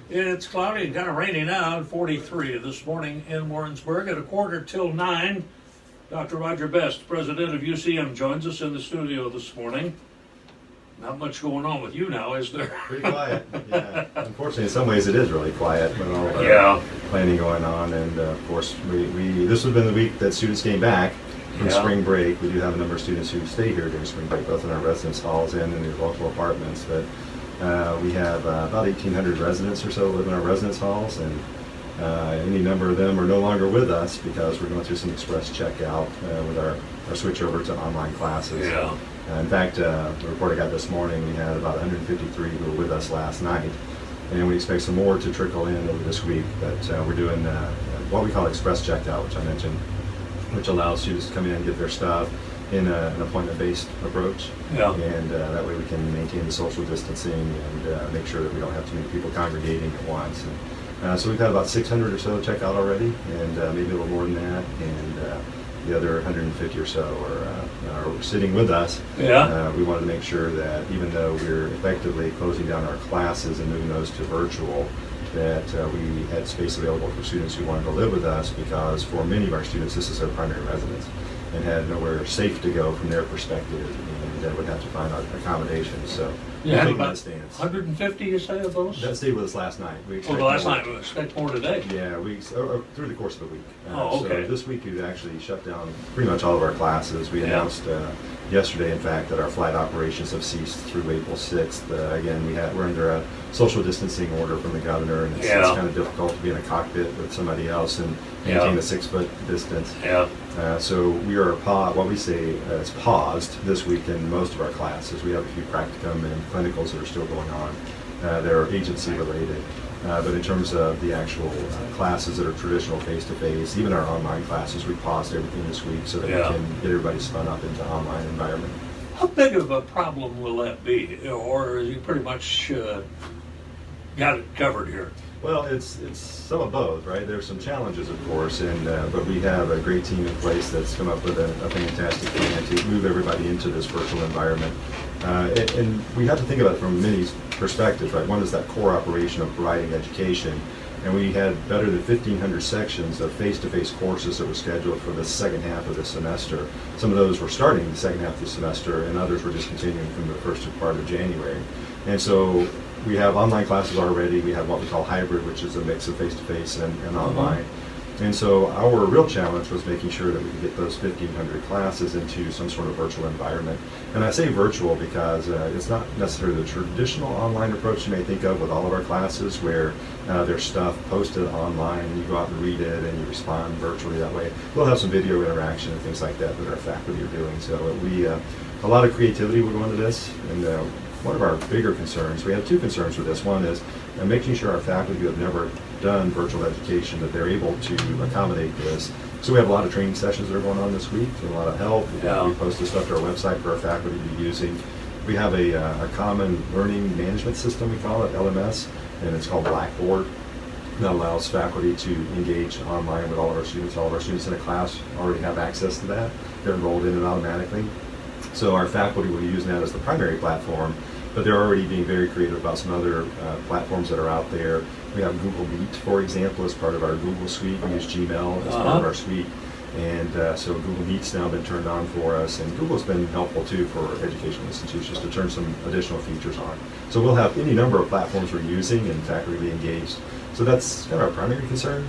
It's cloudy and kind of rainy now, 43 this morning in Warrensburg at 8:45. Dr. Roger Best, president of UCM, joins us in the studio this morning. Not much going on with you now, is there? Pretty quiet, yeah. Unfortunately, in some ways it is really quiet with all the planning going on. And of course, this has been the week that students came back from spring break. We do have a number of students who stay here during spring break, both in our residence halls and in the local apartments. But we have about 1,800 residents or so live in our residence halls, and any number of them are no longer with us because we're going through some express checkout with our switch over to online classes. In fact, the report I got this morning, we had about 153 who were with us last night, and we expect some more to trickle in over this week. But we're doing what we call express checkout, which I mentioned, which allows students to come in and get their stuff in an appointment-based approach. And that way we can maintain the social distancing and make sure that we don't have too many people congregating at once. And, so we've had about 600 or so check out already, and maybe a little more than that. And the other 150 or so are sitting with us. We wanted to make sure that even though we're effectively closing down our classes and moving those to virtual, that we had space available for students who wanted to live with us, because for many of our students this is their primary residence and had nowhere safe to go from their perspective, and would have to find accommodations. So you had about 150, you say, of those? That stayed with us last night. We expect last night. We expect more today. Yeah, through the course of the week. So this week we've actually shut down pretty much all of our classes. We announced yesterday, in fact, that our flight operations have ceased through April 6th. Again, we're under a social distancing order from the governor, and it's kind of difficult to be in a cockpit with somebody else and maintain a 6-foot distance. So we are what we say is paused this week in most of our classes. We have a few practicum and clinicals that are still going on. They're agency related. But in terms of the actual classes that are traditional face-to-face, even our online classes, we paused everything this week so that we can get everybody spun up into online environment. How big of a problem will that be? Or is you pretty much got it covered here? Well, it's some of both, right? There's some challenges, of course, but we have a great team in place that's come up with a fantastic plan to move everybody into this virtual environment. And we have to think about it from many perspectives, right? One is that core operation of providing education, and we had better than 1,500 sections of face-to-face courses that were scheduled for the second half of the semester. Some of those were starting the second half of the semester, and others were just continuing from the first part of January. And so we have online classes already. We have what we call hybrid, which is a mix of face-to-face and online. And so our real challenge was making sure that we could get those 1,500 classes into some sort of virtual environment. And I say virtual because it's not necessarily the traditional online approach you may think of with all of our classes, where there's stuff posted online and you go out and read it and you respond virtually that way. We'll have some video interaction and things like that our faculty are doing. So a lot of creativity will go into this. And one of our bigger concerns, we have two concerns with this. One is making sure our faculty who have never done virtual education, that they're able to accommodate this. So we have a lot of training sessions that are going on this week, and a lot of help. We posted stuff to our website for our faculty to be using. We have a common learning management system, we call it, LMS, and it's called Blackboard. That allows faculty to engage online with all of our students. All of our students in a class already have access to that. They're enrolled in it automatically. So our faculty will be using that as the primary platform, but they're already being very creative about some other platforms that are out there. We have Google Meet, for example, as part of our Google suite. We use Gmail as part of our suite. And so Google Meet's now been turned on for us, and Google's been helpful too for educational institutions to turn some additional features on. So we'll have any number of platforms we're using and faculty be engaged. So that's kind of our primary concern.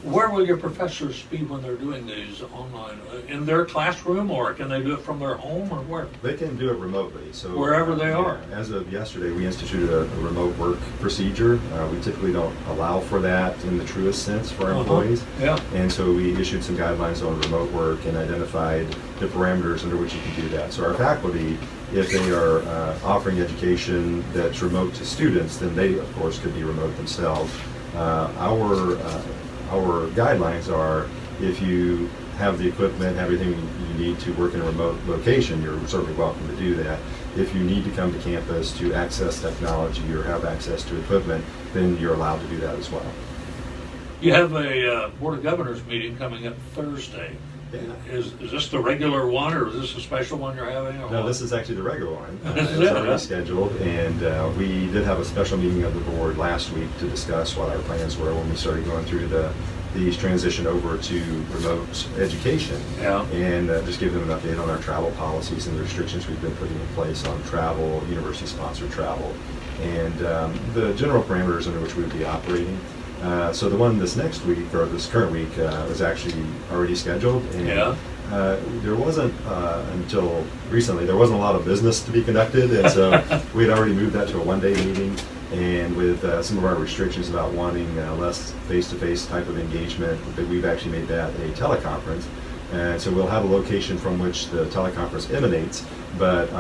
Where will your professors be when they're doing these online? In their classroom, or can they do it from their home, or where? They can do it remotely. So wherever they are. As of yesterday, we instituted a remote work procedure. We typically don't allow for that in the truest sense for our employees. And so we issued some guidelines on remote work and identified the parameters under which you can do that. So our faculty, if they are offering education that's remote to students, then they, of course, could be remote themselves. Our guidelines are, if you have the equipment, everything you need to work in a remote location, you're certainly welcome to do that. If you need to come to campus to access technology or have access to equipment, then you're allowed to do that as well. You have a Board of Governors meeting coming up Thursday. Is this the regular one, or is this a special one you're having? Or No, what? this is actually the regular one. This is It's it, already huh? scheduled, and we did have a special meeting of the board last week to discuss what our plans were when we started going through these transition over to remote education. Yeah. And just give them an update on our travel policies and the restrictions we've been putting in place on travel, university-sponsored travel, and the general parameters under which we would be operating. So the one this next week, or this current week, was actually already scheduled. And Yeah. there wasn't, until recently, there wasn't a lot of business to be conducted, and so we had already moved that to a one-day meeting. And with some of our restrictions about wanting less face-to-face type of engagement, that we've actually made that a teleconference. And so we'll have a location from which the teleconference emanates, but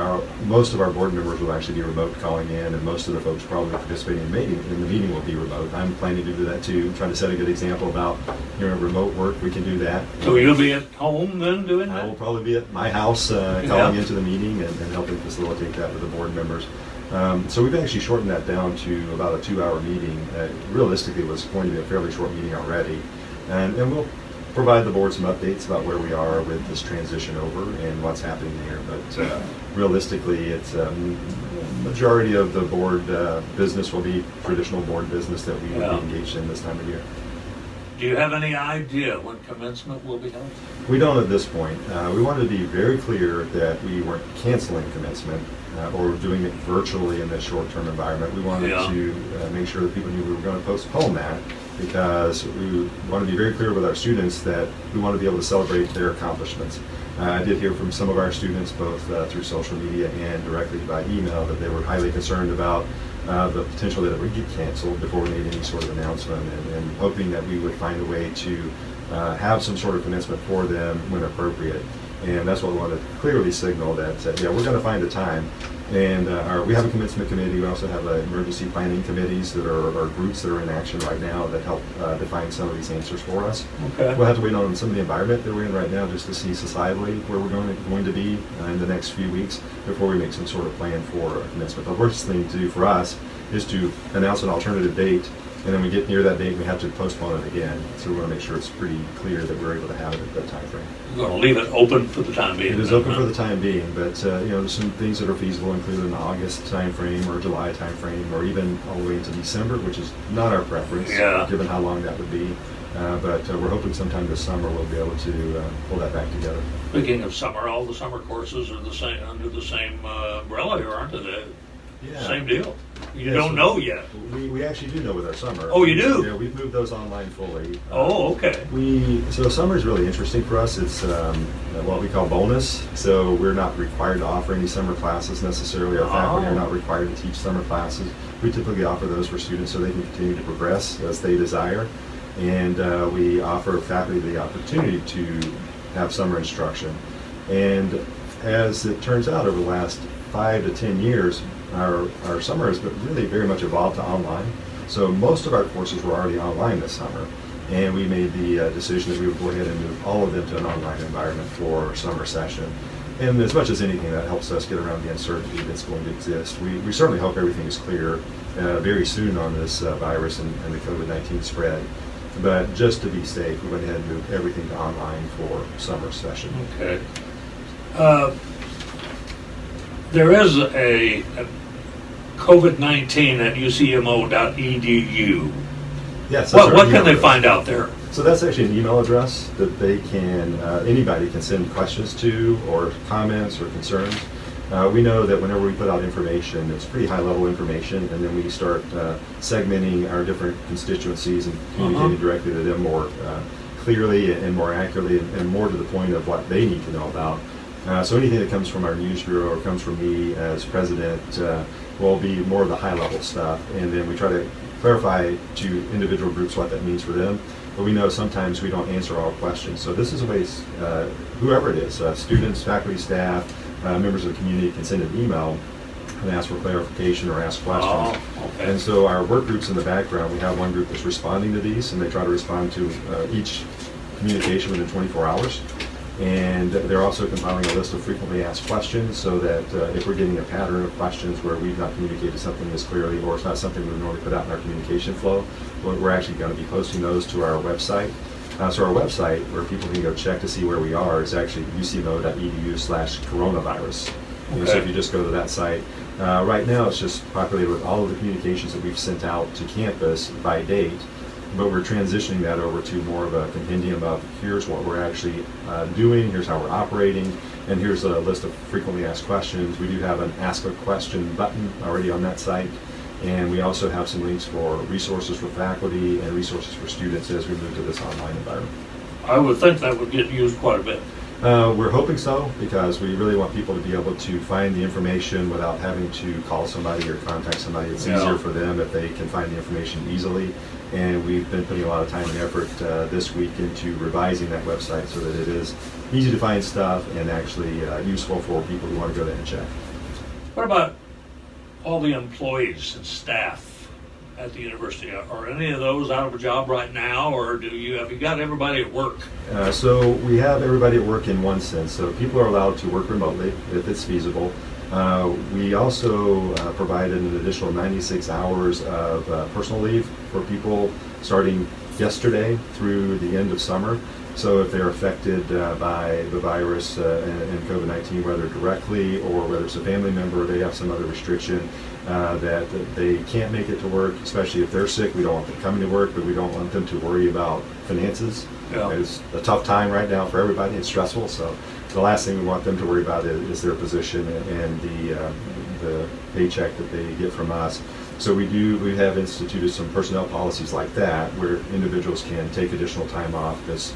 most of our board members will actually be remote calling in, and most of the folks probably participating in the meeting will be remote. I'm planning to do that too, trying to set a good example about remote work. We can do that. So you'll be at home then doing I will that? probably be at my house calling into the meeting and helping facilitate that with the board members. So we've actually shortened that down to about a 2-hour meeting. Realistically, it was going to be a fairly short meeting already. And we'll provide the board some updates about where we are with this transition over and what's happening there. But realistically, it's majority of the board business will be traditional board business that we would be engaged in this time of year. Do you have any idea when commencement will be held? We don't at this point. We wanted to be very clear that we weren't canceling commencement or doing it virtually in this short-term environment. We wanted to make sure that people knew we were going to postpone that, because we want to be very clear with our students that we want to be able to celebrate their accomplishments. I did hear from some of our students, both through social media and directly by email, that they were highly concerned about the potential that it would get canceled before we made any sort of announcement, and hoping that we would find a way to have some sort of commencement for them when appropriate. And that's what we want to clearly signal, that yeah, we're going to find a time. And we have a commencement committee. We also have emergency planning committees that are groups that are in action right now that help define some of these answers for us. Okay. We'll have to wait on some of the environment that we're in right now just to see societally where we're going to be in the next few weeks before we make some sort of plan for commencement. The worst thing to do for us is to announce an alternative date, and then we get near that date and we have to postpone it again. So we want to make sure it's pretty clear that we're able to have it at that time frame. You're going to leave it open for the time being? It is open for the time being, but there's some things that are feasible, including the August time frame or July time frame, or even all the way into December, which is not our preference, given how long that would be. But we're hoping sometime this summer we'll be able to pull that back together. Speaking of summer, all the summer courses are the same, under the same umbrella here, aren't they? Yeah. Same deal. You Yeah, don't so know yet. We actually do know with our summer. Oh, you do? Yeah, we've moved those online fully. Oh, okay. So summer is really interesting for us. It's what we call bonus. So we're not required to offer any summer classes necessarily. Our faculty are not required to teach summer classes. We typically offer those for students so they can continue to progress as they desire. And we offer faculty the opportunity to have summer instruction. And as it turns out, over the last 5 to 10 years, our summer has really very much evolved to online. So most of our courses were already online this summer, and we made the decision that we would go ahead and move all of them to an online environment for summer session. And as much as anything, that helps us get around the uncertainty that's going to exist. We certainly hope everything is clear very soon on this virus and the COVID-19 spread. But just to be safe, we went ahead and moved everything to online for summer session. Okay. There is a COVID-19 at ucmo.edu. Yes. What can they find out there? So that's actually an email address that they can, anybody can send questions to, or comments or concerns. We know that whenever we put out information, it's pretty high-level information, and then we start segmenting our different constituencies and communicating directly to them more clearly and more accurately and more to the point of what they need to know about. So anything that comes from our news bureau or comes from me as president will be more of the high-level stuff, and then we try to clarify to individual groups what that means for them. But we know sometimes we don't answer all questions. So this is a way, whoever it is, students, faculty, staff, members of the community can send an email and ask for clarification or ask questions. Oh, okay. And so our work groups in the background, we have one group that's responding to these, and they try to respond to each communication within 24 hours. And they're also compiling a list of frequently asked questions, so that if we're getting a pattern of questions where we've not communicated something as clearly, or it's not something we normally put out in our communication flow, we're actually going to be posting those to our website. So our website, where people can go check to see where we are, is actually ucmo.edu/coronavirus. So if you just go to that site, right now it's just populated with all of the communications that we've sent out to campus by date, but we're transitioning that over to more of a compendium of here's what we're actually doing, here's how we're operating, and here's a list of frequently asked questions. We do have an Ask a Question button already on that site, and we also have some links for resources for faculty and resources for students as we move to this online environment. I would think that would get used quite a bit. We're hoping so, because we really want people to be able to find the information without having to call somebody or contact somebody. It's easier for them if they can find the information easily. And we've been putting a lot of time and effort this week into revising that website so that it is easy to find stuff and actually useful for people who want to go there and check. What about all the employees and staff at the university? Are any of those out of a job right now, or have you got everybody at work? So we have everybody at work in one sense. So people are allowed to work remotely if it's feasible. We also provided an additional 96 hours of personal leave for people starting yesterday through the end of summer. So if they're affected by the virus and COVID-19, whether directly or whether it's a family member, or they have some other restriction that they can't make it to work, especially if they're sick. We don't want them coming to work, but we don't want them to worry about finances. It's a tough time right now for everybody. It's stressful. So the last thing we want them to worry about is their position and the paycheck that they get from us. So we have instituted some personnel policies like that, where individuals can take additional time off as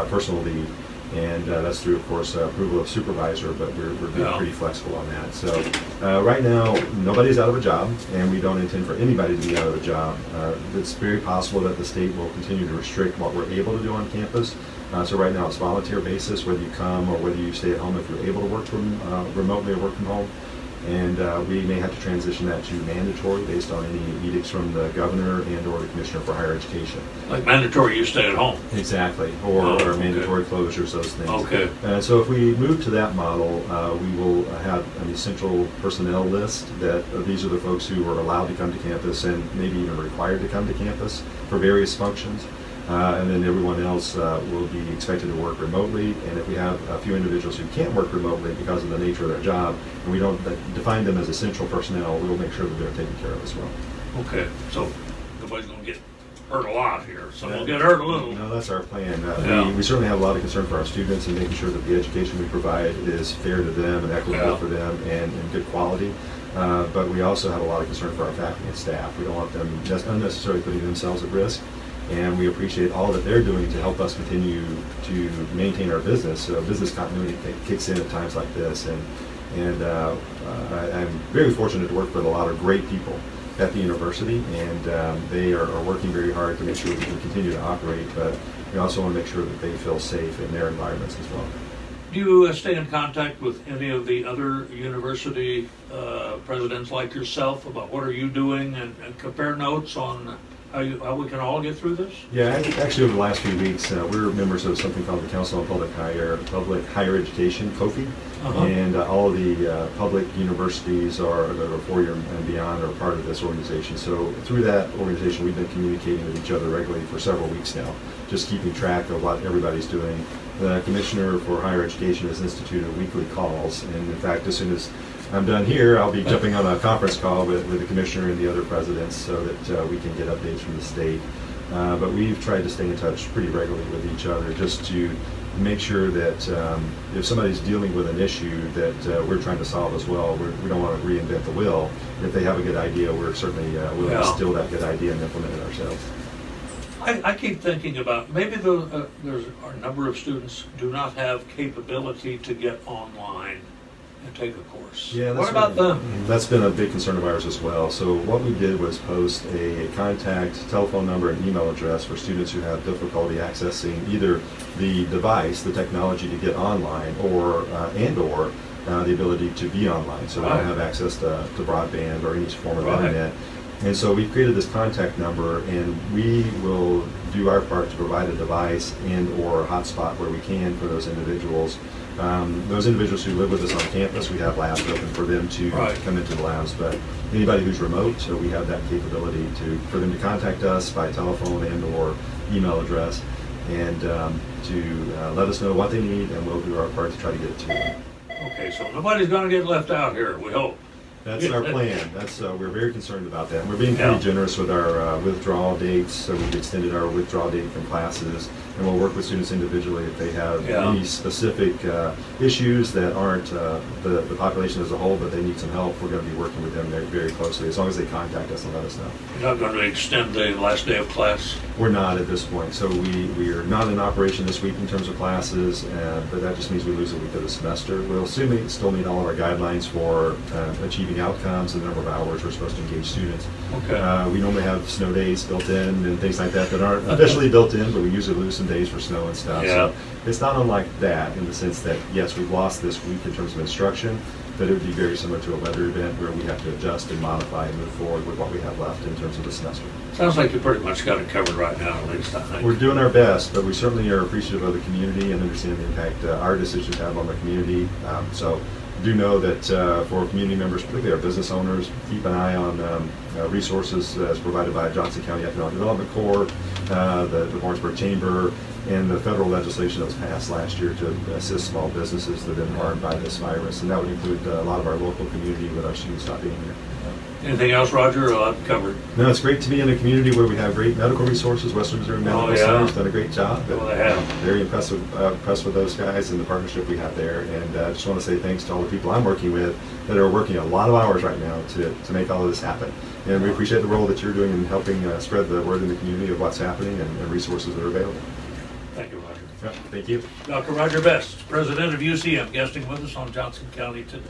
personal leave, and that's through, of course, approval of supervisor, but we're being pretty flexible on that. So right now, nobody's out of a job, and we don't intend for anybody to be out of a job. It's very possible that the state will continue to restrict what we're able to do on campus. So right now it's volunteer basis, whether you come or whether you stay at home if you're able to work from remotely or work from home. And we may have to transition that to mandatory based on any edicts from the governor and or the commissioner for higher education. Like mandatory, you stay at home. Exactly, or mandatory closures, those things. Okay. So if we move to that model, we will have an essential personnel list that these are the folks who are allowed to come to campus and maybe even required to come to campus for various functions. And then everyone else will be expected to work remotely. And if we have a few individuals who can't work remotely because of the nature of their job, and we don't define them as essential personnel, we'll make sure that they're taken care of as well. Okay, so nobody's going to get hurt a lot here. Some will get hurt a little. No, that's our plan. We certainly have a lot of concern for our students and making sure that the education we provide is fair to them and equitable for them and good quality. But we also have a lot of concern for our faculty and staff. We don't want them just unnecessarily putting themselves at risk. And we appreciate all that they're doing to help us continue to maintain our business. So business continuity kicks in at times like this. And I'm very fortunate to work with a lot of great people at the university, and they are working very hard to make sure we can continue to operate, but we also want to make sure that they feel safe in their environments as well. Do you stay in contact with any of the other university presidents like yourself about what are you doing, and compare notes on how we can all get through this? Yeah, actually over the last few weeks, we're members of something called the Council on Public Higher Education, KOKO, and all of the public universities that are 4-year and beyond are part of this organization. So through that organization, we've been communicating with each other regularly for several weeks now, just keeping track of what everybody's doing. The Commissioner for Higher Education has instituted weekly calls, and in fact, as soon as I'm done here, I'll be jumping on a conference call with the Commissioner and the other presidents so that we can get updates from the state. But we've tried to stay in touch pretty regularly with each other just to make sure that if somebody's dealing with an issue that we're trying to solve as well, we don't want to reinvent the wheel. If they have a good idea, we're certainly willing to steal that good idea and implement it ourselves. I keep thinking about maybe there's a number of students do not have capability to get online and take a course. Yeah, what about them? That's been a big concern of ours as well. So what we did was post a contact telephone number and email address for students who have difficulty accessing either the device, the technology to get online, or the ability to be online. So they don't have access to broadband or any form of internet. And so we've created this contact number, and we will do our part to provide a device and or a hotspot where we can for those individuals. Those individuals who live with us on campus, we have labs open for them to come into the labs, but anybody who's remote, so we have that capability for them to contact us by telephone and or email address. and to let us know what they need, and we'll do our part to try to get it to them. Okay, so nobody's gonna get left out here, we hope. That's our plan. We're very concerned about that. And we're being pretty Yeah. generous with our withdrawal dates, so we've extended our withdrawal date from classes, and we'll work with students individually if they have Yeah. any specific issues that aren't the population as a whole, but they need some help. We're going to be working with them very, very closely, as long as they contact us and let us know. You're not gonna extend the last day of class? We're not at this point, so we are not in operation this week in terms of classes, but that just means we lose a week of the semester. We'll still meet all of our guidelines for achieving outcomes and the number of hours we're supposed to engage students. Okay. We normally have snow days built in and things like that aren't officially built in, but we usually lose some days for snow and stuff. Yeah. So it's not unlike that in the sense that, yes, we've lost this week in terms of instruction, but it would be very similar to a weather event where we have to adjust and modify and move forward with what we have left in terms of the semester. Sounds like you pretty much got it covered right now, at least, I think. We're doing our best, but we certainly are appreciative of the community and understand the impact our decisions have on the community. So do know that for community members, particularly our business owners, keep an eye on resources as provided by Johnson County Economic Development Corps, the Lawrenceburg Chamber, and the federal legislation that was passed last year to assist small businesses that have been harmed by this virus. And that would include a lot of our local community with our students not being here. Anything else, Roger, or I've covered? No, it's great to be in a community where we have great medical resources. Western Missouri Medical yeah. Center has done a great job. Well, they have. Very impressed with those guys and the partnership we have there. And I just want to say thanks to all the people I'm working with that are working a lot of hours right now to make all of this happen. And we appreciate the role that you're doing in helping spread the word in the community of what's happening and resources that are available. Thank you, Roger. Yep, thank you. Dr. Roger Best, President of UCM, guesting with us on Johnson County today.